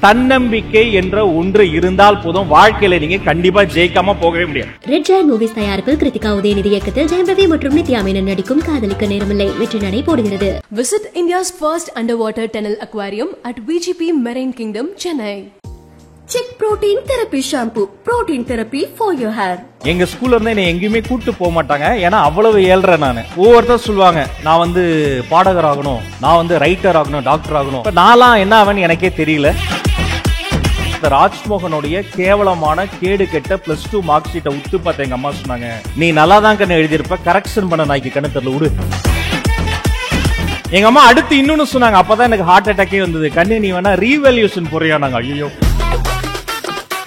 தன்னம்பிக்கை என்ற ஒன்று இருந்தால் போதும், வாழ்க்கையில நீங்க கண்டிப்பா ஜெயிக்காம போகவே முடியாது. ரெட் ஜெயண்ட் மூவிஸ் தயாரிப்பில் கிருத்திகா உதயநிதி இயக்கத்தில் ஜெயம் ரவி மற்றும் நித்யா மேனன் நடிக்கும் காதலிக்க நேரமில்லை வெற்றி நடை போடுகிறது. Visit India's first underwater tunnel aquarium at VGP Marine Kingdom, Chennai. Chick Protein Therapy Shampoo. Protein therapy for your hair. எங்க ஸ்கூல்ல இருந்து என்ன எங்கேயுமே கூட்டு போக மாட்டாங்க. ஏன்னா அவ்வளவு ஏழ்ற நானு. ஒவ்வொருத்தர் சொல்லுவாங்க, நான் வந்து பாடகர் ஆகணும், நான் வந்து ரைட்டர் ஆகணும், டாக்டர் ஆகணும். நான்லாம் என்ன ஆவேன்னு எனக்கே தெரியல. ராஜ்மோகனுடைய கேவலமான கேடு கெட்ட +2 மார்க் ஷீட்டை உத்து பார்த்த எங்க அம்மா சொன்னாங்க, நீ நல்லா தான் கண்ணு எழுதியிருப்ப, கரெக்ஷன் பண்ண நாய்க்கு கண்ணு தெரியல, விடு. எங்க அம்மா அடுத்து இன்னொன்னு சொன்னாங்க. அப்பதான் எனக்கு ஹார்ட் அட்டாக்கே வந்தது. கண்ணு நீ வேணா ரீவேல்யூஷன் போறியா? நாங்க ஐயோ.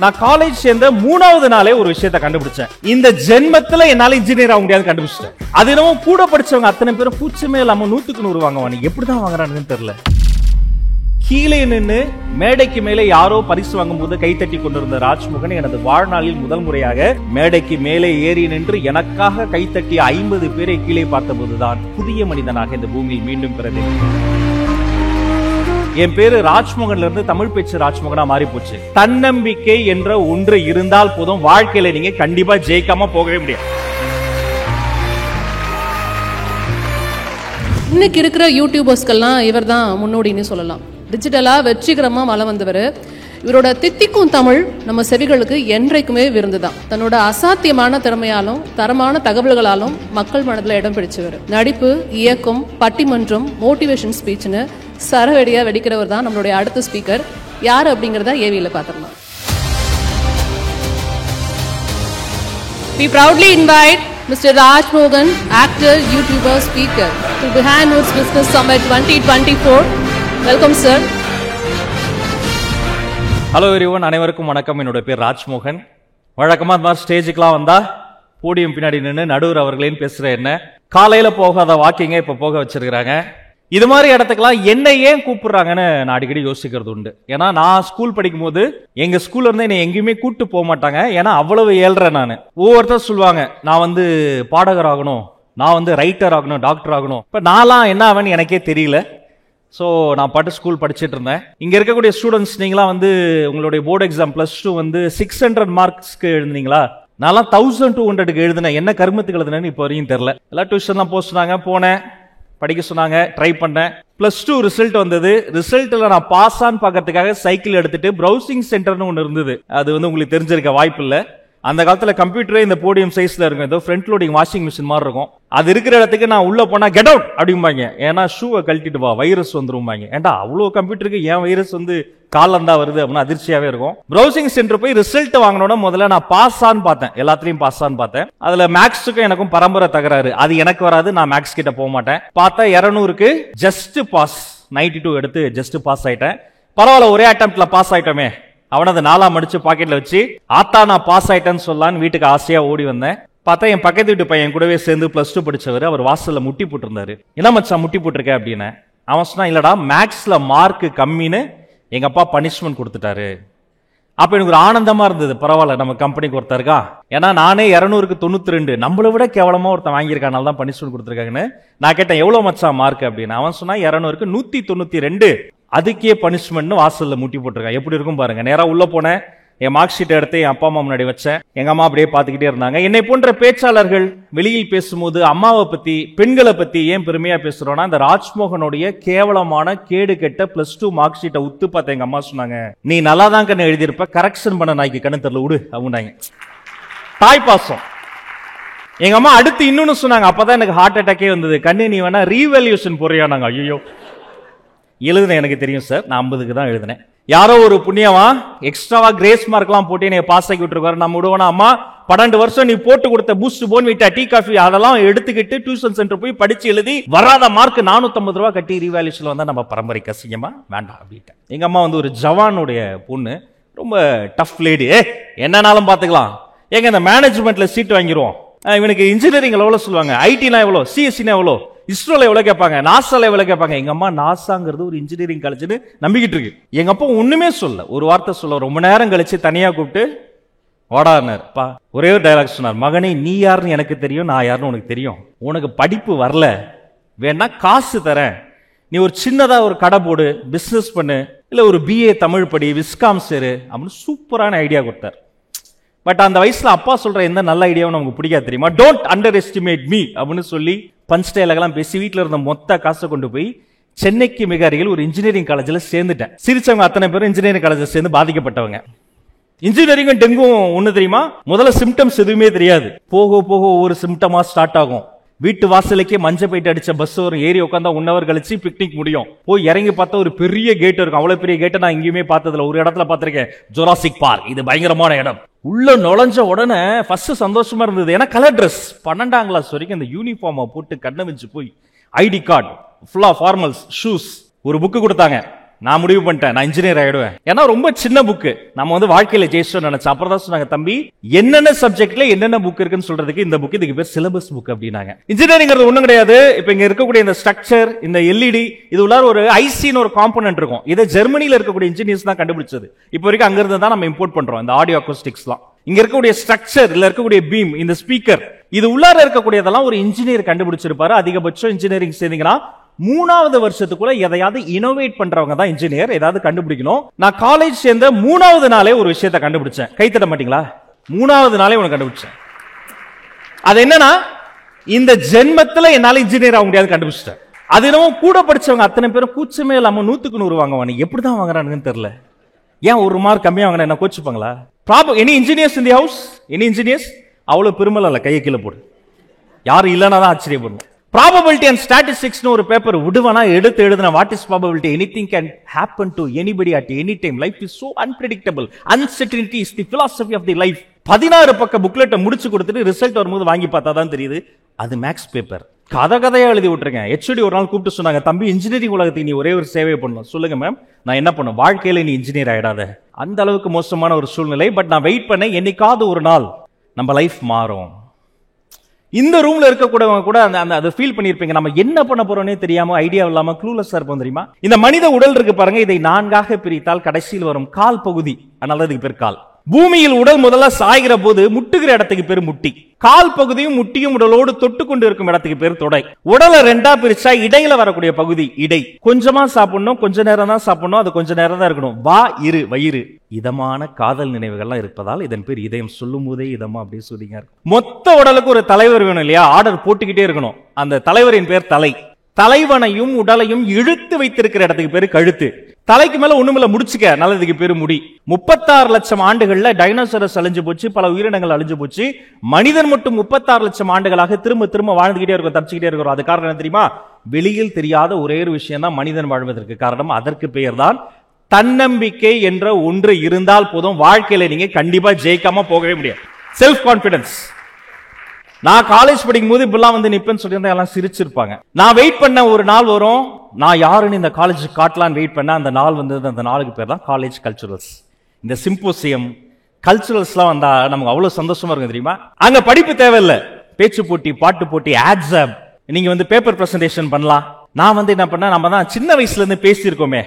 நான் காலேஜ் சேர்ந்த 3வது நாளே ஒரு விஷயத்தை கண்டுபிடிச்சேன். இந்த ஜென்மத்துல என்னால இன்ஜினியர் ஆக முடியாது கண்டுபிடிச்சேன். அது என்னமோ கூட படிச்சவங்க அத்தனை பேரும் பூச்சமே இல்லாம 100க்கு 100 வாங்குவாங்க. எப்படிதான் வாங்குறானுன்னு தெரியல. கீழே நின்று மேடைக்கு மேலே யாரோ பரிசு வாங்கும் போது கைத்தட்டி கொண்டிருந்த ராஜ்மோகன் எனது வாழ்நாளில் முதல் முறையாக மேடைக்கு மேலே ஏறி நின்று எனக்காக கைத்தட்டி 50 பேரை கீழே பார்த்த போதுதான் புதிய மனிதனாக இந்த பூமியில் மீண்டும் பிறந்தேன். என் பேரு ராஜ்மோகன்ல இருந்து தமிழ் பேச்சு ராஜ்மோகனா மாறி போச்சு. தன்னம்பிக்கை என்ற ஒன்று இருந்தால் போதும், வாழ்க்கையில நீங்க கண்டிப்பா ஜெயிக்காம போகவே முடியாது. இன்னைக்கு இருக்கிற யூடியூபர்ஸ்கெல்லாம் இவர் தான் முன்னோடின்னு சொல்லலாம். டிஜிட்டலா வெற்றிகரமா வளம் வந்தவர். இவரோட தித்திக்கும் தமிழ் நம்ம செவிகளுக்கு என்றைக்குமே விருந்துதான். தன்னோட அசாத்தியமான திறமையாலும் தரமான தகவல்களாலும் மக்கள் மனதில் இடம் பிடிச்சவர். நடிப்பு, இயக்கம், பட்டிமன்றம், மோட்டிவேஷன் ஸ்பீச்னு சரவெடியா வெடிக்கிறவர் தான் நம்மளுடைய அடுத்த ஸ்பீக்கர். யார் அப்படிங்கறத ஏவியில பாத்திரலாம். We proudly invite Mr. Rajmogan, actor, YouTuber, speaker, to Behind Woods Business Summit 2024. Welcome, sir. Hello everyone, அனைவருக்கும் வணக்கம். என்னோட பேர் ராஜ்மோகன். வழக்கமா இந்த மாதிரி ஸ்டேஜுக்குலாம் வந்தா போடியம் பின்னாடி நின்று நடுவர் அவர்களேன்னு பேசுற என்ன, காலையில போகாத வாக்கிங்க இப்ப போக வச்சிருக்கிறாங்க. இது மாதிரி இடத்துக்கெல்லாம் என்ன ஏன் கூப்பிடுறாங்கன்னு நான் அடிக்கடி யோசிக்கிறது உண்டு. ஏன்னா நான் ஸ்கூல் படிக்கும் போது எங்க ஸ்கூல்ல இருந்து என்ன எங்கேயுமே கூட்டு போக மாட்டாங்க. ஏன்னா அவ்வளவு ஏழ்ற நானு. ஒவ்வொருத்தர் சொல்லுவாங்க, நான் வந்து பாடகர் ஆகணும், நான் வந்து ரைட்டர் ஆகணும், டாக்டர் ஆகணும். இப்ப நான்லாம் என்ன ஆவேன்னு எனக்கே தெரியல. ஸோ நான் பாட்டு ஸ்கூல் படிச்சுட்டு இருந்தேன். இங்கே இருக்கக்கூடிய ஸ்டூடெண்ட்ஸ் நீங்களாம் வந்து உங்களுடைய போர்டு எக்ஸாம் +2 வந்து 600 மார்க்ஸ்க்கு எழுதுனீங்களா? நான்லாம் 1200க்கு எழுதினேன். என்ன கருமத்துக்கு எழுதுனேன்னு இப்போ வரையும் தெரியல. எல்லாம் டியூஷன்லாம் போஸ்டாங்க, போனேன், படிக்க சொன்னாங்க, ட்ரை பண்ணேன். +2 ரிசல்ட் வந்தது. ரிசல்ட்ல நான் பாஸ் ஆன் பார்க்கறதுக்காக சைக்கிள் எடுத்துட்டு ப்ரௌசிங் சென்டர்னு ஒன்று இருந்தது. அது வந்து உங்களுக்கு தெரிஞ்சிருக்க வாய்ப்பு இல்லை. அந்த காலத்துல கம்ப்யூட்டரே இந்த போடியம் சைஸ்ல இருக்கும். ஏதோ ஃப்ரண்ட் லோடிங் வாஷிங் மிஷின் மாதிரி இருக்கும். அது இருக்கிற இடத்துக்கு நான் உள்ள போனா கெட் அவுட் அப்படிம்பாங்க. ஏன்னா ஷூவை கழட்டிட்டு வா, வைரஸ் வந்துரும்பாங்க. ஏன்டா அவ்வளோ கம்ப்யூட்டருக்கு ஏன் வைரஸ் வந்து காலம் தான் வருது அப்படின்னு அதிர்ச்சியாவே இருக்கும். ப்ரௌசிங் சென்டர் போய் ரிசல்ட் வாங்கினோட முதல்ல நான் பாஸ் ஆன் பார்த்தேன். எல்லாத்துலயும் பாஸ் ஆன் பார்த்தேன். அதுல மேக்ஸுக்கும் எனக்கும் பரம்பரை தகராறு. அது எனக்கு வராது, நான் மேக்ஸ் கிட்ட போக மாட்டேன். பார்த்தா 200க்கு ஜஸ்ட் பாஸ், 92 எடுத்து ஜஸ்ட் பாஸ் ஆயிட்டேன். பரவாயில்ல, ஒரே அட்டெம்ப்ட்ல பாஸ் ஆயிட்டோமே. அவனது 4 மடிச்சு பாக்கெட்ல வச்சு ஆத்தா நான் பாஸ் ஆயிட்டேன்னு சொல்லலான்னு வீட்டுக்கு ஆசையா ஓடி வந்தேன். பார்த்தா என் பக்கத்து வீட்டு பையன் கூடவே சேர்ந்து +2 படிச்சவர். அவர் வாசல்ல முட்டி போட்டிருந்தாரு. என்ன மச்சான் முட்டி போட்டிருக்க அப்படின்னு. அவன் சொன்னா, இல்லடா மேக்ஸ்ல மார்க் கம்மின்னு எங்க அப்பா பனிஷ்மெண்ட் கொடுத்துட்டாரு. அப்ப எனக்கு ஒரு ஆனந்தமா இருந்தது. பரவாயில்ல, நம்ம கம்பெனிக்கு ஒருத்தர் இருக்கா. ஏன்னா நானே 200க்கு 92, நம்மளை விட கேவலமா ஒருத்தன் வாங்கியிருக்கானால தான் பனிஷ்மெண்ட் கொடுத்துருக்காங்கன்னு. நான் கேட்டேன், எவ்வளவு மச்சான் மார்க் அப்படின்னு. அவன் சொன்னா 200க்கு 192, அதுக்கே பனிஷ்மெண்ட் வாசல்ல முட்டி போட்டிருக்கான். எப்படி இருக்கும் பாருங்க. நேரா உள்ள போனேன், என் மார்க் ஷீட் எடுத்து என் அப்பா அம்மா முன்னாடி வச்சேன். எங்க அம்மா அப்படியே பார்த்துக்கிட்டே இருந்தாங்க. என்னை போன்ற பேச்சாளர்கள் வெளியில் பேசும்போது அம்மாவை பத்தி, பெண்களை பத்தி ஏன் பெருமையா பேசுறோம்னா, இந்த ராஜ்மோகனுடைய கேவலமான கேடு கெட்ட +2 மார்க் ஷீட்டை உத்து பார்த்த எங்க அம்மா சொன்னாங்க, நீ நல்லா தான் கண்ணு எழுதியிருப்ப, கரெக்ஷன் பண்ண நாய்க்கு கண்ணு தெரியல, விடு அப்படின்னாங்க. தாய் பாசம். எங்க அம்மா அடுத்து இன்னொன்னு சொன்னாங்க. அப்பதான் எனக்கு ஹார்ட் அட்டாக்கே வந்தது. கண்ணு நீ வேணா ரீவேல்யூஷன் போறியா? நாங்க ஐயோ. எழுதுனேன், எனக்கு தெரியும் சார், நான் 50க்கு தான் எழுதினேன். யாரோ ஒரு புண்ணியவா எக்ஸ்ட்ராவா கிரேஸ் மார்க்லாம் போட்டு என்னை பாஸ் ஆக்கி விட்டுருக்காரு. நம்ம விடுவோனா, அம்மா 12 வருஷம் நீ போட்டு கொடுத்த பூஸ்ட், போன்விட்டா, டீ காஃபி அதெல்லாம் எடுத்துக்கிட்டு டியூஷன் சென்டர் போய் படிச்சு எழுதி வராத மார்க் 450 ரூபா கட்டி ரீவேல்யூஷன் வந்தா நம்ம பரம்பரைக்கு அசிங்கமா? வேண்டாம் அப்படின்ட்டு. எங்க அம்மா வந்து ஒரு ஜவானுடைய பொண்ணு, ரொம்ப டஃப் லேடி. என்னன்னாலும் பாத்துக்கலாம், எங்க இந்த மேனேஜ்மெண்ட்ல சீட் வாங்கிடுவோம். இவனுக்கு இன்ஜினியரிங் எவ்வளவு சொல்லுவாங்க, ஐடினா எவ்வளோ, சிஎஸ்சினா எவ்வளோ, இஸ்ரோல எவ்வளவு கேட்பாங்க, நாசால எவ்வளவு கேட்பாங்க. எங்க அம்மா நாசாங்கிறது ஒரு இன்ஜினியரிங் காலேஜ்னு நம்பிக்கிட்டு இருக்கு. எங்க அப்பா ஒண்ணுமே சொல்ல, ஒரு வார்த்தை சொல்ல, ரொம்ப நேரம் கழிச்சு தனியா கூப்பிட்டு வாடாருப்பா ஒரே ஒரு டைலாக் சொன்னார். மகனே, நீ யாருன்னு எனக்கு தெரியும், நான் யாருன்னு உனக்கு தெரியும். உனக்கு படிப்பு வரல, வேணா காசு தரேன், நீ ஒரு சின்னதா ஒரு கடை போடு, பிசினஸ் பண்ணு, இல்ல ஒரு BA தமிழ் படி, விஸ்காம் சேரு அப்படின்னு சூப்பரான ஐடியா கொடுத்தார். பட் அந்த வயசுல அப்பா சொல்ற எந்த நல்ல ஐடியாவும் நமக்கு பிடிக்காது தெரியுமா? டோன்ட் அண்டர் எஸ்டிமேட் மீ அப்படின்னு சொல்லி பஞ்ச் டயலாக்லாம் பேசி வீட்டில் இருந்த மொத்த காசை கொண்டு போய் சென்னைக்கு மிக அருகில் ஒரு இன்ஜினியரிங் காலேஜில் சேர்ந்துட்டேன். சிரிச்சவங்க அத்தனை பேரும் இன்ஜினியரிங் காலேஜில் சேர்ந்து பாதிக்கப்பட்டவங்க. இன்ஜினியரிங்கும் டெங்கும் ஒண்ணு தெரியுமா? முதல்ல சிம்டம்ஸ் எதுவுமே தெரியாது. போக போக ஒவ்வொரு சிம்டமா ஸ்டார்ட் ஆகும். வீட்டு வாசலுக்கே மஞ்சள் போயிட்டு அடிச்ச பஸ் வரும், ஏறி உட்காந்தா 1 hour கழிச்சு பிக்னிக் முடியும். போய் இறங்கி பார்த்தா ஒரு பெரிய கேட் இருக்கும். அவ்வளவு பெரிய கேட்டை நான் எங்கேயுமே பார்த்ததுல, ஒரு இடத்துல பார்த்திருக்கேன், ஜுராசிக் பார்க். இது பயங்கரமான இடம். உள்ள நுழைஞ்ச உடனே ஃபர்ஸ்ட் சந்தோஷமா இருந்தது. ஏன்னா கலர் ட்ரெஸ், 12ஆம் கிளாஸ் வரைக்கும் அந்த யூனிஃபார்மை போட்டு கண்ணை வச்சு போய் ஐடி கார்டு ஃபுல்லா ஃபார்மல்ஸ், ஷூஸ், ஒரு புக்கு கொடுத்தாங்க. நான் முடிவு பண்ணிட்டேன், நான் இன்ஜினியர் ஆயிடுவேன். ஏன்னா ரொம்ப சின்ன புக்கு, நம்ம வந்து வாழ்க்கையில ஜெயிச்சோம் நினைச்சேன். அப்புறம் தான் சொன்னாங்க, தம்பி என்னென்ன சப்ஜெக்ட்ல என்னென்ன புக் இருக்குன்னு சொல்றதுக்கு இந்த புக், இதுக்கு பேர் சிலபஸ் புக் அப்படின்னாங்க. இன்ஜினியரிங் ஒண்ணும் கிடையாது. இப்ப இங்க இருக்கக்கூடிய இந்த ஸ்ட்ரக்சர், இந்த LED, இது உள்ள ஒரு ஐசின்னு ஒரு காம்பனன்ட் இருக்கும். இதை ஜெர்மனியில இருக்கக்கூடிய இன்ஜினியர்ஸ் தான் கண்டுபிடிச்சது. இப்போ வரைக்கும் அங்க இருந்து தான் நம்ம இம்போர்ட் பண்றோம் இந்த ஆடியோ அக்கோஸ்டிக்ஸ்லாம். இங்க இருக்கக்கூடிய ஸ்ட்ரக்சர், இல்ல இருக்கக்கூடிய பீம், இந்த ஸ்பீக்கர், இது உள்ளார இருக்கக்கூடியதெல்லாம் ஒரு இன்ஜினியர் கண்டுபிடிச்சிருப்பாரு. அதிகபட்சம் இன்ஜினியரிங் சேர்ந்தீங்கன்னா 3வது வருஷத்துக்குள்ள எதையாவது இனோவேட் பண்றவங்க தான் இன்ஜினியர். ஏதாவது கண்டுபிடிக்கணும். நான் காலேஜ் சேர்ந்த 3வது நாளே ஒரு விஷயத்தை கண்டுபிடிச்சேன். கைத்தட்ட மாட்டீங்களா? 3வது நாளே ஒன்று கண்டுபிடிச்சேன். அது என்னன்னா, இந்த ஜென்மத்துல என்னால இன்ஜினியர் ஆக முடியாது கண்டுபிடிச்சிட்டேன். அது என்னவோ கூட படிச்சவங்க அத்தனை பேரும் கூச்சமே இல்லாம 100க்கு 100 வாங்குவாங்க. எப்படிதான் வாங்குறானுன்னு தெரியல. ஏன் ஒரு மார்க் கம்மியா வாங்கினா என்ன கோச்சுப்பாங்களா? Any engineers in the house? Any engineers? அவ்வளவு பெருமள இல்ல, கையை கீழே போடு. யாரும் இல்லைன்னா தான் ஆச்சரியப்படணும். ப்ராபபிலிட்டி அண்ட் ஸ்டாட்டிஸ்டிக்ஸ்னு ஒரு பேப்பர் விடுவனா எடுத்து எழுதுன. What is probability? Anything can happen to anybody at any time. Life is so unpredictable. Uncertainty is the philosophy of the life. 16 பக்க புக்லெட்டை முடிச்சு கொடுத்துட்டு ரிசல்ட் வரும்போது வாங்கி பார்த்தா தான் தெரியுது அது மேக்ஸ் பேப்பர். கதையா எழுதி விட்டுருக்கேன். HOD ஒரு நாள் கூப்பிட்டு சொன்னாங்க, தம்பி இன்ஜினியரிங் உலகத்துக்கு நீ ஒரே ஒரு சேவை பண்ணணும். சொல்லுங்க மேம். நான் என்ன பண்ணும்? வாழ்க்கையில நீ இன்ஜினியர் ஆயிடாத. அந்த அளவுக்கு மோசமான ஒரு சூழ்நிலை. பட் நான் வெயிட் பண்ணேன், என்னைக்காவது ஒரு நாள் நம்ம லைஃப் மாறும். இந்த ரூம்ல இருக்கக்கூடவங்க கூட அந்த ஃபீல் பண்ணிருப்பீங்க, நம்ம என்ன பண்ண போறோம்னே தெரியாம, ஐடியா இல்லாம, க்ளூலெஸ்ஸா இருப்போம் தெரியுமா? இந்த மனித உடல் இருக்கு பாருங்க, இதை 4ஆக பிரித்தால் கடைசியில் வரும் கால் பகுதி. அதனால இதுக்கு பேர் கால். பூமியில் உடல் முதல்ல சாய்கிற போது முட்டுகிற இடத்துக்கு பேர் முட்டி. கால் பகுதியும் முட்டியும் உடலோடு தொட்டு கொண்டு இருக்கும் இடத்துக்கு பேர் தொடை. உடலை 2ஆ பிரிச்சா இடையில வரக்கூடிய பகுதி இடை. கொஞ்சமா சாப்பிடணும், கொஞ்ச நேரம் தான் சாப்பிடணும், அது கொஞ்ச நேரம் தான் இருக்கணும். வயிறு. இதமான காதல் நினைவுகள்லாம் இருப்பதால் இதன் பேர் இதயம். சொல்லும் போதே இதமா அப்படியே சொல்லிங்க. மொத்த உடலுக்கு ஒரு தலைவர் வேணும் இல்லையா? ஆர்டர் போட்டுக்கிட்டே இருக்கணும். அந்த தலைவரின் பேர் தலை. தலைவனையும் உடலையும் இழுத்து வைத்திருக்கிற இடத்துக்கு பேரு கழுத்து. தலைக்கு மேல ஒண்ணுமில்ல, முடிச்சுக்க, நல்லதுக்கு பேரு முடி. 36 லட்சம் ஆண்டுகள்ல டைனோசரஸ் அழிஞ்சு போச்சு, பல உயிரினங்கள் அழிஞ்சு போச்சு. மனிதன் மட்டும் 36 லட்சம் ஆண்டுகளாக திரும்ப வாழ்ந்துகிட்டே இருக்கும், தப்பிச்சுக்கிட்டே இருக்கிறோம். அது காரணம் என்ன தெரியுமா? வெளியில் தெரியாத ஒரே ஒரு விஷயம் தான் மனிதன் வாழ்வதற்கு காரணம். அதற்கு பெயர் தான் தன்னம்பிக்கை என்ற ஒன்று இருந்தால் போதும், வாழ்க்கையில நீங்க கண்டிப்பா ஜெயிக்காம போகவே முடியாது. Self confidence. நான் காலேஜ் படிக்கும் போது இப்பெல்லாம் வந்து நிப்பேன்னு சொல்லியிருந்தா எல்லாம் சிரிச்சிருப்பாங்க. நான் வெயிட் பண்ண ஒரு நாள் வரும், நான் யாருன்னு இந்த காலேஜ் காட்டலான்னு வெயிட் பண்ண. அந்த நாள் வந்தது. அந்த நாளுக்கு பேர் தான் காலேஜ் கல்ச்சுரல்ஸ். இந்த சிம்போசியம் கல்ச்சுரல்ஸ்லாம் வந்தா நமக்கு அவ்வளவு சந்தோஷமா இருக்கும் தெரியுமா? அங்க படிப்பு தேவையில்லை, பேச்சு போட்டி, பாட்டு போட்டி, ஆட்ஸப், நீங்க வந்து பேப்பர் பிரசன்டேஷன் பண்ணலாம். நான் வந்து என்ன பண்ண, நம்ம தான் சின்ன வயசுல இருந்து பேசியிருக்கோமே,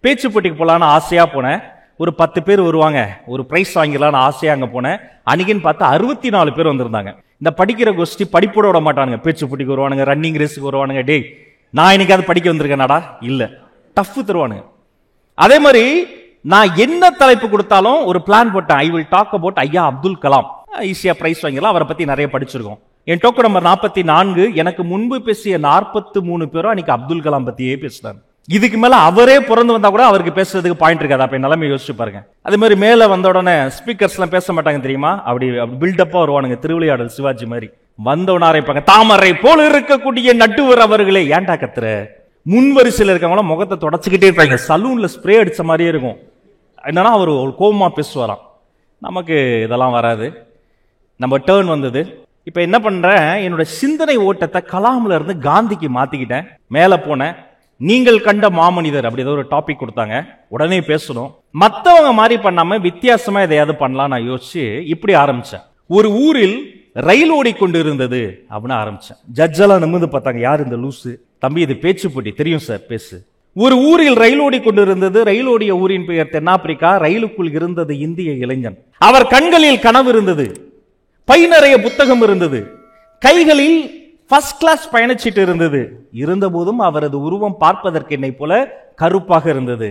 பேச்சு போட்டிக்கு போலான்னு ஆசையா போனேன். ஒரு 10 பேர் வருவாங்க, ஒரு பிரைஸ் வாங்கிடலான்னு ஆசையா அங்க போனேன். அன்னைக்குன்னு பார்த்தா 64 பேர் வந்திருந்தாங்க. இந்த படிக்கிற கோஷ்டி படிப்போட விட மாட்டானுங்க. பேச்சு போட்டிக்கு வருவானுங்க, ரன்னிங் ரேஸுக்கு வருவானுங்க. டே, நான் இன்னைக்கு அது படிக்க வந்திருக்கேனாடா? இல்ல, டஃப் தருவானுங்க. அதே மாதிரி நான் என்ன தலைப்பு கொடுத்தாலும் ஒரு பிளான் போட்டேன். ஐ வில் டாக் அபவுட் ஐயா அப்துல் கலாம். ஈஸியா பிரைஸ் வாங்கிடலாம், அவரை பத்தி நிறைய படிச்சிருக்கோம். என் டோக்கன் நம்பர் 44. எனக்கு முன்பு பேசிய 43 பேரும் அன்னைக்கு அப்துல் கலாம் பத்தியே பேசினாங்க. இதுக்கு மேல அவரே பிறந்து வந்தா கூட அவருக்கு பேசுறதுக்கு பாயிண்ட் இருக்காது. அப்ப நிலைமை யோசிச்சு பாருங்க. அதே மாதிரி மேல வந்த உடனே ஸ்பீக்கர்ஸ் எல்லாம் பேச மாட்டாங்க தெரியுமா? அப்படி பில்டப்பா வருவானுங்க, திருவிளையாடல் சிவாஜி மாதிரி. வந்தவன ஆரம்பிப்பாங்க, தாமரை போல இருக்கக்கூடிய நடுவர் அவர்களே. ஏன்டா கத்துற? முன் வரிசையில் இருக்கவங்களாம் முகத்தை தொடச்சுக்கிட்டே இருப்பாங்க, சலூன்ல ஸ்ப்ரே அடிச்ச மாதிரியே இருக்கும். என்னன்னா அவர் கோபமா பேசுவாராம். நமக்கு இதெல்லாம் வராது. நம்ம டேர்ன் வந்தது. இப்ப என்ன பண்றேன், என்னோட சிந்தனை ஓட்டத்தை கலாம்ல இருந்து காந்திக்கு மாத்திக்கிட்டேன். மேல போனேன். நீங்கள் கண்ட மாமனிதர் அப்படி ஏதோ ஒரு டாபிக் கொடுத்தாங்க. உடனே பேசணும். மத்தவங்க மாதிரி பண்ணாம வித்தியாசமா எதையாவது பண்ணலாம் நான் யோசிச்சு இப்படி ஆரம்பிச்சேன். ஒரு ஊரில் ரயில் ஓடிக்கொண்டு இருந்தது அப்படின்னு ஆரம்பிச்சேன். ஜட்ஜெல்லாம் நிமிர்ந்து பார்த்தாங்க, யார் இந்த லூசு? தம்பி, இது பேச்சு போட்டி. தெரியும் சார், பேசு. ஒரு ஊரில் ரயில் ஓடிக்கொண்டு இருந்தது. ரயில் ஓடிய ஊரின் பெயர் தென்னாப்பிரிக்கா. ரயிலுக்குள் இருந்தது இந்திய இளைஞன். அவர் கண்களில் கனவு இருந்தது, பை நிறைய புத்தகம் இருந்தது, கைகளில் ஃபர்ஸ்ட் கிளாஸ் பயணச்சீட்டு இருந்தது. இருந்த போதும் அவரது உருவம் பார்ப்பதற்கு என்னை போல கருப்பாக இருந்தது.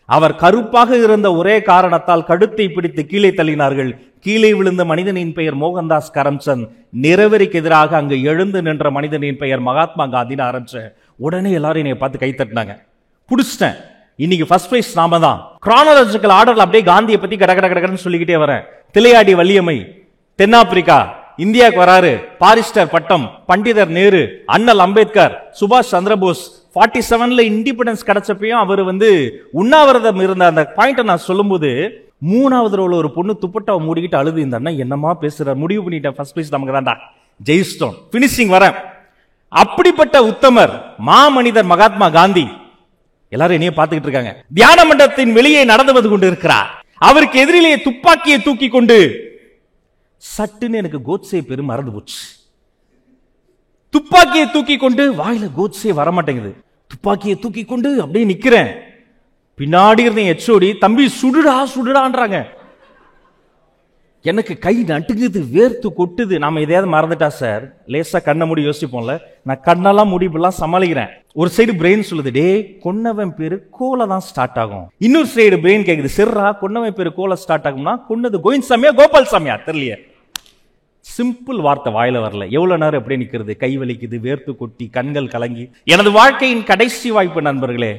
அவர் கருப்பாக இருந்த ஒரே காரணத்தால் கழுத்தை பிடித்து கீழே தள்ளினார்கள். கீழே விழுந்த மனிதனின் பெயர் மோகன்தாஸ் கரம்சந்த். நிறவெறிக்கு எதிராக அங்கு எழுந்து நின்ற மனிதனின் பெயர் மகாத்மா காந்தின்னு ஆரம்பிச்ச உடனே எல்லாரும் என்னை பார்த்து கை தட்டினாங்க. புடிச்சிட்டேன். இன்னைக்கு ஃபர்ஸ்ட் பிரைஸ் நாம தான். கிரானாலஜிக்கல் ஆர்டர்ல அப்படியே காந்தியை பத்தி கடகடன்னு சொல்லிக்கிட்டே வரேன். திலையாடி வள்ளியம்மை தென்னாப்பிரிக்கா இந்தியாவுக்கு வராரு. பாரிஸ்டர் பட்டம், பண்டிதர் நேரு, அண்ணல் அம்பேத்கர், சுபாஷ் சந்திரபோஸ். 47ல இண்டிபெண்டன்ஸ் கிடைச்சப்பையும் அவர் உண்ணாவிரதம் இருந்த அந்த பாயிண்ட நான் சொல்லும்போது 3வது ரோல ஒரு பொண்ணு துப்பட்டாவை மூடிக்கிட்டு அழுது, இந்த அண்ணன் என்னமா பேசுற, முடிவு பண்ணிட்டேன் ஃபர்ஸ்ட் பிரைஸ் நமக்கு தான்டா, ஜெயிஸ்டோன், பினிஷிங் வரேன். அப்படிப்பட்ட உத்தமர் மாமனிதர் மகாத்மா காந்தி எல்லாரும் என்னைய பார்த்துக்கிட்டு இருக்காங்க. தியான மண்டபத்தின் வெளியே நடந்து வந்து கொண்டு இருக்கிறார். அவருக்கு எதிரிலேயே துப்பாக்கியை தூக்கி கொண்டு, சட்டுன்னு எனக்கு கோட்ஸே பேரு மறந்து போச்சு. துப்பாக்கியை தூக்கி கொண்டு, வாயில கோட்ஸே வரமாட்டேங்குது. துப்பாக்கியை தூக்கி கொண்டு அப்படியே நிக்கிறேன். பின்னாடி இருந்த எச்சோடி, தம்பி சுடுடா சுடுடான்றாங்க. எனக்கு கை நட்டுங்குது, வேர்த்து கொட்டுது. நாம எதையாவது மறந்துட்டா சார் லேசா கண்ணை மூடி யோசிப்போம்ல. நான் கண்ணெல்லாம் முடிப்பெல்லாம் சமாளிக்கிறேன். ஒரு சைடு பிரெயின் சொல்லுது, டே கொன்னவன் பேரு கோல தான் ஸ்டார்ட் ஆகும். இன்னொரு சைடு பிரெயின் கேக்குது, சிர்ரா கொன்னவன் பேரு கோல ஸ்டார்ட் ஆகும்னா கொன்னது கோவிந்த் சாமியா கோபால் சாமியா தெரியலையே. சிம்பிள் வார்த்தை வாயில வரல. எவ்வளவு நேரம் எப்படி நிக்கிறது, கை வலிக்குது, வேர்த்து கொட்டி, கண்கள் கலங்கி. எனது வாழ்க்கையின் கடைசி வாய்ப்பு நண்பர்களே.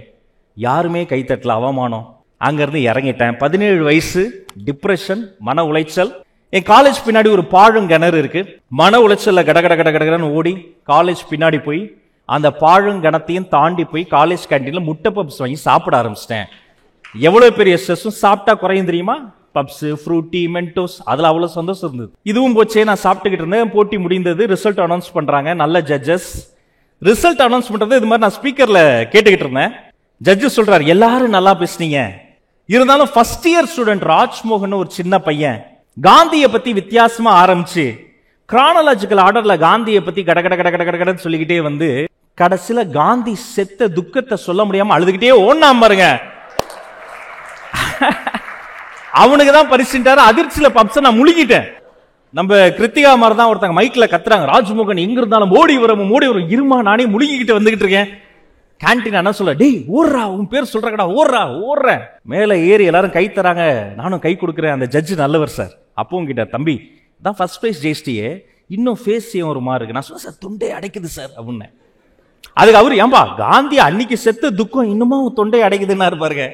யாருமே கைத்தட்டல, அவமானம். அங்க இருந்து இறங்கிட்டேன். 17 வயசு, டிப்ரெஷன், மன உளைச்சல். என் காலேஜ் பின்னாடி ஒரு பாழும் கிணறு இருக்கு. மன உளைச்சல்ல கடகடன்னு ஓடி காலேஜ் பின்னாடி போய் அந்த பாழும் கிணத்தையும் தாண்டி போய் காலேஜ் கேண்டீன்ல முட்டை பப்ஸ் வாங்கி சாப்பிட ஆரம்பிச்சிட்டேன். எவ்வளவு பெரிய ஸ்ட்ரெஸ்ஸும் சாப்பிட்டா குறையும் தெரியுமா? பப்ஸ், ஃப்ரூட்டி, மென்டோஸ், அதுல அவ்வளவு சந்தோஷம் இருந்தது. இதுவும் போச்சே, நான் சாப்பிட்டுக்கிட்டு இருந்தேன். போட்டி முடிந்தது, ரிசல்ட் அனௌன்ஸ் பண்றாங்க. நல்ல ஜட்ஜஸ். ரிசல்ட் அனௌன்ஸ் பண்றது இது மாதிரி நான் ஸ்பீக்கர்ல கேட்டுக்கிட்டு இருந்தேன். ஜட்ஜு சொல்றாரு, எல்லாரும் நல்லா பேசுனீங்க, இருந்தாலும் ஃபர்ஸ்ட் இயர் ஸ்டூடெண்ட் ராஜ்மோகன் ஒரு சின்ன பையன் காந்தியை பத்தி வித்தியாசமா ஆரம்பிச்சு கிரானாலஜிக்கல் ஆர்டர்ல காந்தியை பத்தி கடகடன்னு சொல்லிக்கிட்டே கடைசியில காந்தி செத்த துக்கத்தை சொல்ல முடியாம அழுதுகிட்டே ஓடினாம் பாருங்க. அவனுக்கு தான் பரிசுட்டாரு. அதிர்ச்சியில பப்ஸ நான் முழுகிட்டேன். நம்ம கிருத்திகா மாதிரி தான் ஒருத்தங்க மைக்ல கத்துறாங்க, ராஜ்மோகன் எங்க இருந்தாலும் ஓடி வரும் இருமா, நானே முழுகிக்கிட்டு வந்துகிட்டு இருக்கேன். கேன்டீன் என்ன சொல்ல, டேய் ஓடுறா, உன் பேர் சொல்றடா, ஓடுற. மேல ஏறி எல்லாரும் கை தராங்க, நானும் கை கொடுக்குறேன். அந்த ஜட்ஜ் நல்லவர் சார். அப்பவும் கிட்ட, தம்பி தான் ஃபர்ஸ்ட் பிரைஸ் ஜெயிச்சிட்டியே, இன்னும் ஃபேஸ் ஒரு மாதிரி இருக்கு. நான் சொன்ன, சார் தொண்டை அடைக்குது சார் அப்படின்னு. அதுக்கு அவரு, ஏன்பா காந்தி அன்னைக்கு செத்த துக்கம் இன்னுமா தொண்டை அடைக்குதுன்னா இருப்பாருங்க.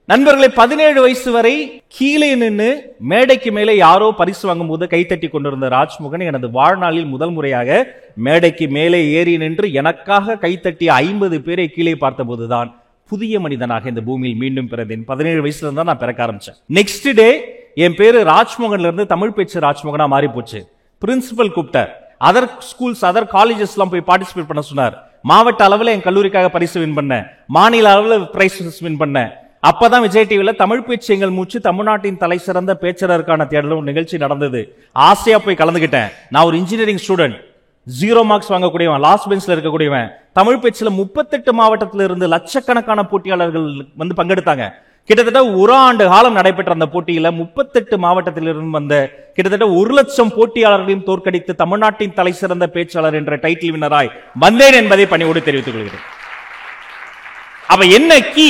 நண்பர்களே, 17 வயசு வரை கீழே நின்று மேடைக்கு மேலே யாரோ பரிசு வாங்கும் போது கைத்தட்டி கொண்டிருந்த ராஜ்மோகன் எனது வாழ்நாளில் முதல் முறையாக மேடைக்கு மேலே ஏறி நின்று எனக்காக கைத்தட்டிய 50 பேரை கீழே பார்த்த போதுதான் புதிய மனிதனாக இந்த பூமியில் மீண்டும் பிறந்தேன். 17 வயசுல இருந்தா நான் பிறக்க ஆரம்பிச்சேன். நெக்ஸ்ட் டே என் பேரு ராஜ்மோகன்ல இருந்து தமிழ் பேச்சு ராஜ்மோகனா மாறி போச்சு. பிரின்சிபல் கூப்பிட்டார். அதர் ஸ்கூல்ஸ், அதர் காலேஜஸ் எல்லாம் போய் பார்ட்டிசிபேட் பண்ண சொன்னார். மாவட்ட அளவில் என் கல்லூரிக்காக பரிசு வின் பண்ணேன். மாநில அளவில் பிரைஸ் வின் பண்ணேன். அப்பதான் விஜய் டிவில தமிழ் பேச்சு எங்கள் மூச்சு, தமிழ்நாட்டின் தலை சிறந்த பேச்சரருக்கான தேடலும் நிகழ்ச்சி நடந்தது. ஆசையா போய் கலந்துகிட்டேன். நான் ஒரு இன்ஜினியரிங் ஸ்டூடெண்ட், 0 மார்க்ஸ் வாங்கக்கூடியவன், லாஸ்ட் பெஞ்ச்ல இருக்கக்கூடியவன். தமிழ் பேச்சுல 38 மாவட்டத்தில் இருந்து லட்சக்கணக்கான போட்டியாளர்கள் பங்கெடுத்தாங்க. கிட்டத்தட்ட ஒரு ஆண்டு காலம் நடைபெற்ற அந்த போட்டியில 38 மாவட்டத்தில் இருந்து வந்த கிட்டத்தட்ட 1,00,000 போட்டியாளர்களையும் தோற்கடித்து தமிழ்நாட்டின் தலை சிறந்த பேச்சாளர் என்ற டைட்டில் வின்னராய் வந்தேன் என்பதை பணியோடு தெரிவித்துக் கொள்கிறேன். அப்ப என்ன கீ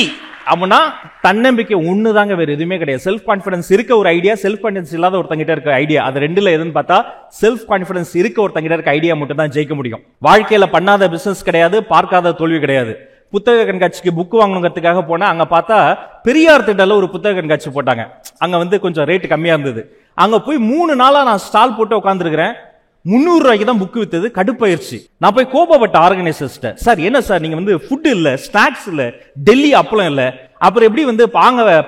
அப்படின்னா, தன்னம்பிக்கை ஒண்ணுதாங்க, வேற எதுவுமே கிடையாது. செல்ஃப் கான்பிடன்ஸ் இருக்க ஒரு ஐடியா, செல்ஃப் கான்பிடன்ஸ் இல்லாத ஒருத்தங்கிட்ட இருக்க ஐடியா, அது ரெண்டுல எதுன்னு பார்த்தா செல்ஃப் கான்பிடன்ஸ் இருக்க ஒருத்தங்கிட்ட இருக்க ஐடியா மட்டும் தான் ஜெயிக்க முடியும். வாழ்க்கையில பண்ணாத பிசினஸ் கிடையாது, பார்க்காத தோல்வி கிடையாது. புத்தக கண்காட்சிக்கு புக் வாங்கணுங்கிறதுக்காக போனா அங்க பார்த்தா பெரியார் திட்டல ஒரு புத்தக கண்காட்சி போட்டாங்க. அங்க கொஞ்சம் ரேட் கம்மியா இருந்தது. அங்க போய் 3 நாளா நான் ஸ்டால் போட்டு உட்கார்ந்துருக்கிறேன். 300 ரூபாய்க்கு தான் புக் வித்தது. கடுப்பாயிருச்சு. நான் போய் கோபப்பட்ட ஆர்கனைசர்ஸ்ட, சார் என்ன சார் நீங்க ஃபுட் இல்ல, ஸ்நாக்ஸ் இல்ல, டெல்லி அப்பளம் இல்ல, அப்புறம் எப்படி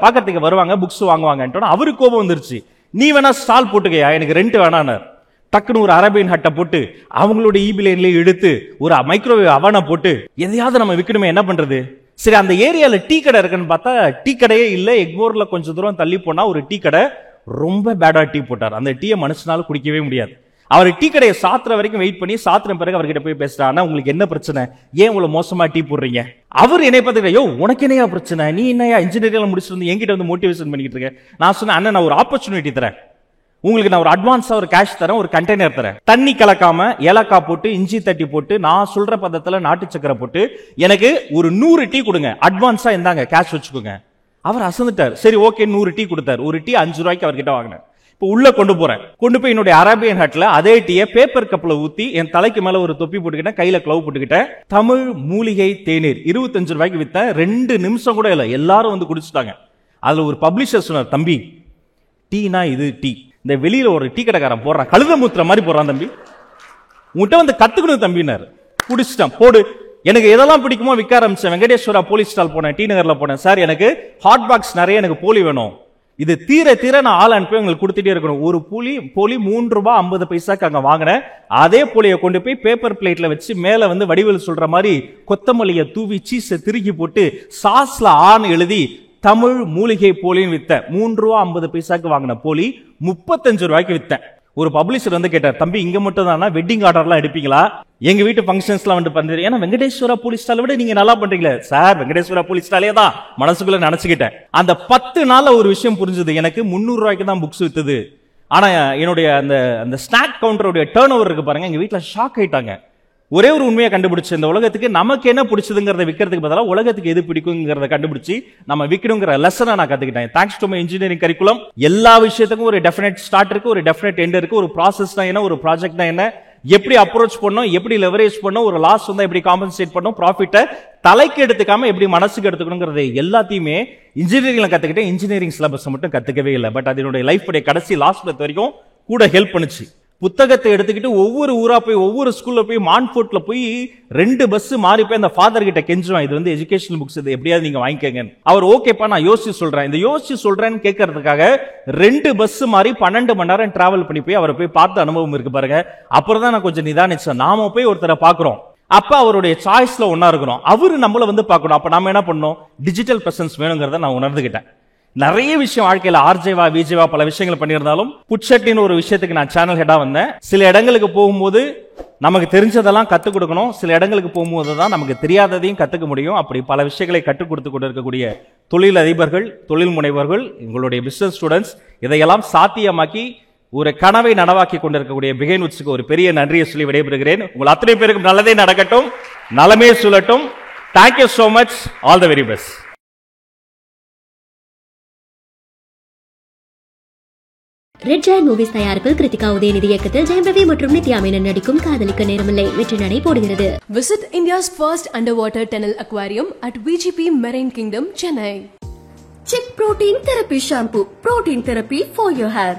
பாக்கிறதுக்கு வருவாங்க, புக்ஸ் வாங்குவாங்க. அவருக்கு கோபம் வந்துருச்சு. நீ வேணா ஸ்டால் போட்டுக்கையா, எனக்கு ரெண்ட் வேணானார். டக்குன்னு ஒரு அரேபியன் ஹட்டை போட்டு அவங்களோட ஈபி லைன்லயே எடுத்து ஒரு மைக்ரோவேவ் அவனை போட்டு எதையாவது நம்ம விற்கணுமே, என்ன பண்றது? சரி, அந்த ஏரியால டீ கடை இருக்குன்னு பார்த்தா டீ கடையே இல்ல. எக்மோர்ல கொஞ்சம் தூரம் தள்ளி போனா ஒரு டீ கடை, ரொம்ப பேடா டீ போட்டார். அந்த டீயை மனுஷனால குடிக்கவே முடியாது. அவர் டீ கடையை சாத்துற வரைக்கும் வெயிட் பண்ணி, சாத்துற பிறகு அவர்கிட்ட போய் பேசுறாங்க, உங்களுக்கு என்ன பிரச்சனை, ஏன் இவ்வளவு மோசமா டீ போடுறீங்க? அவர் என்னை பார்த்துக்கிட்ட, யோ உனக்கு என்னையா பிரச்சனை, நீ என்னையா இன்ஜினியரிங் முடிச்சுட்டு என்கிட்ட மோட்டிவேஷன் பண்ணிக்கிட்டு இருக்க? நான் சொன்னேன், அண்ணன் நான் ஒரு ஆப்பர்ச்சுனிட்டி தரேன் உங்களுக்கு, நான் ஒரு அட்வான்ஸா ஒரு கேஷ் தரேன், ஒரு கண்டெய்னர் தரேன். தண்ணி கலக்காம ஏலக்காய் போட்டு இஞ்சி தட்டி போட்டு நான் சொல்ற பதத்துல நாட்டு சக்கரை போட்டு எனக்கு ஒரு 100 டீ கொடுங்க, அட்வான்ஸா இருந்தாங்க, கேஷ் வச்சுக்கோங்க. அவர் அசந்துட்டார். சரி ஓகே 100 டீ கொடுத்தாரு. ஒரு டீ 5 ரூபாய்க்கு அவர்கிட்ட வாங்கினேன். இப்போ உள்ள கொண்டு போய் என்னுடைய அரேபியன் ஹட்ல அதே டீயை பேப்பர் கப்ல ஊத்தி என் தலைக்கு மேல ஒரு தொப்பி போட்டுக்கிட்டேன், கையில கிளவ் போட்டுக்கிட்டேன். தமிழ் மூலிகை தேநீர் 25 ரூபாய்க்கு வித்தேன். 2 நிமிஷம் கூட இல்ல, எல்லாரும் வந்து குடிச்சிட்டாங்க. அதுல ஒரு பப்ளிஷர் சொன்னார், தம்பி டீனா இது டீ, இந்த வெளியில ஒரு டீ கடைக்காரன் போடுறான், கழுத மூத்திர மாதிரி போடுறான் தம்பி, உன்கிட்ட வந்து கத்துக்கணும் தம்பினாரு. குடிச்சிட்டான். போடு. எனக்கு எதெல்லாம் பிடிக்குமோ விற்க ஆரம்பிச்சேன். வெங்கடேஸ்வரா போலீஸ் ஸ்டால் போனேன், டி நகர்ல போனேன். சார் எனக்கு ஹாட் பாக்ஸ் நிறைய எனக்கு போலி வேணும், இது தீர நான் ஆள் அனுப்பி உங்களுக்கு கொடுத்துட்டே இருக்கணும். ஒரு போலி 3 ரூபாய் 50 பைசாக்கு அங்க வாங்கினேன். அதே போலியை கொண்டு போய் பேப்பர் பிளேட்ல வச்சு மேல வந்து வடிவேல் சொல்ற மாதிரி கொத்தமல்லியை தூவி சீஸை திருக்கி போட்டு சாஸ்ல ஆன் எழுதி தமிழ் மூலிகை போலின்னு வித்தேன். 3 ரூபாய் 50 பைசாக்கு வாங்கின போலி 35 ரூபாய்க்கு வித்தேன். ஒரு பப்ளிஷர் வந்து கேட்டார், தம்பி இங்க மட்டும் தானா வெட்டிங் ஆர்டர்லாம் எடுப்பீங்களா, எங்க வீட்டு ஃபங்க்ஷன்ஸ்லாம் வந்து பண்றீங்க, ஏன்னா வெங்கடேஸ்வரா போலீஸ் ஸ்டாலை விட நீங்க நல்லா பண்றீங்களே. சார் வெங்கடேஸ்வரா போலீஸ் ஸ்டாலே தான் மனசுக்குள்ள நினைச்சுக்கிட்டேன். அந்த 10 நாள்ல ஒரு விஷயம் புரிஞ்சது, எனக்கு 300 ரூபாய்க்கு தான் புக்ஸ் வித்தது. ஆனா என்னுடைய அந்த ஸ்நாக் கவுண்டருடைய டர்ன் ஓவர் இருக்கு பாருங்க, எங்க வீட்டுல ஷாக் ஆயிட்டாங்க. ஒரே ஒரு உண்மையை கண்டுபிடிச்சு, இந்த உலகத்துக்கு நமக்கு என்ன பிடிச்சதுங்கிறத விற்கிறதுக்கு பதிலாக உலகத்துக்கு எது பிடிக்குங்கிறத கண்டுபிடிச்சு நம்ம விற்கணுங்கிற லெசனை நான் கத்துக்கிட்டேன். Thanks to my engineering curriculum. எல்லா விஷயத்துக்கும் ஒரு டெஃபினட் ஸ்டார்ட் இருக்கு, ஒரு டெஃபினட் எண்ட் இருக்கு. ஒரு ப்ராசஸ் தான் என்ன, ஒரு ப்ராஜெக்ட் தான் என்ன, எப்படி அப்ரோச் பண்ணணும், எப்படி லெவரேஜ் பண்ணணும், ஒரு லாஸ் வந்தா எப்படி காம்பன்சேட் பண்ணணும், ப்ராஃபிட்டை தலைக்கு எடுத்துக்காம எப்படி மனசுக்கு எடுத்துக்கணுங்கிறது எல்லாத்தையுமே இன்ஜினியரிங்ல கத்துக்கிட்டேன். இன்ஜினியரிங் சிலபஸ் மட்டும் கத்துக்கவே இல்லை. பட் அதனுடைய லைஃப் கடைசி லாஸ்ட் மந்த் வரைக்கும் கூட ஹெல்ப் பண்ணுச்சு. புத்தகத்தை எடுத்துக்கிட்டு ஒவ்வொரு ஊரா போய் ஒவ்வொரு ஸ்கூல்ல போய் மான்ஃபோர்ட்ல போய் 2 பஸ் மாறி போய் அந்த ஃபாதர் கிட்ட கெஞ்சுவான், இது வந்து எஜுகேஷனல் புக்ஸ், இது எப்படியாவது நீங்க வாங்கிக்கங்க. அவர் ஓகேப்பா நான் யோசிச்சு சொல்றேன், இந்த யோசிச்சு சொல்றேன்னு கேட்கறதுக்காக 2 பஸ் மாறி 12 மணி நேரம் டிராவல் பண்ணி போய் அவரை போய் பார்த்த அனுபவம் இருக்கு பாருங்க. அப்புறம் தான் நான் கொஞ்சம் நிதானிச்சேன். நாம போய் ஒருத்தரை பாக்குறோம், அப்ப அவருடைய சாய்ஸ்ல ஒன்னா இருக்கிறோம், அவரு நம்மள வந்து பார்க்கணும். அப்ப நாம என்ன பண்ணணும், டிஜிட்டல் பிரசன்ஸ் வேணுங்கிறத நான் உணர்ந்துகிட்டேன். நிறைய விஷயம் வாழ்க்கையில ஆர்ஜேவா விஜேவா பல விஷயங்கள் பண்ணியிருந்தாலும் புட்சட்டின்னு ஒரு விஷயத்துக்கு நான் சேனல் ஹெடா வந்தேன். சில இடங்களுக்கு போகும்போது நமக்கு தெரிஞ்சதெல்லாம் கத்துக் கொடுக்கணும், சில இடங்களுக்கு போகும்போது தான் நமக்கு தெரியாததையும் கத்துக்க முடியும். அப்படி பல விஷயங்களை கற்றுக் கொடுத்து கொண்டிருக்கக்கூடிய தொழில் அதிபர்கள், தொழில் முனைவர்கள், எங்களுடைய பிசினஸ் ஸ்டூடெண்ட்ஸ், இதையெல்லாம் சாத்தியமாக்கி ஒரு கனவை நனவாக்கி கொண்டிருக்கக்கூடிய பிகைன் உட்ஸுக்கு ஒரு பெரிய நன்றியை சொல்லி விடைபெறுகிறேன். உங்கள் அத்தனை பேருக்கும் நல்லதே நடக்கட்டும், நலமே சொல்லட்டும். Thank you so much. All the very best. Red giant movies தயாரிப்பில் கிருத்திகா உதயநிதி இயக்கத்தில் ஜெயம் ரவி மற்றும் நித்யா மேனன் நடிக்கும் காதலிக்க நேரமில்லை வெற்றி நடை போடுகிறது. Visit India's first underwater tunnel aquarium at VGP Marine Kingdom, Chennai. Chick Protein Therapy Shampoo. Protein therapy for your hair.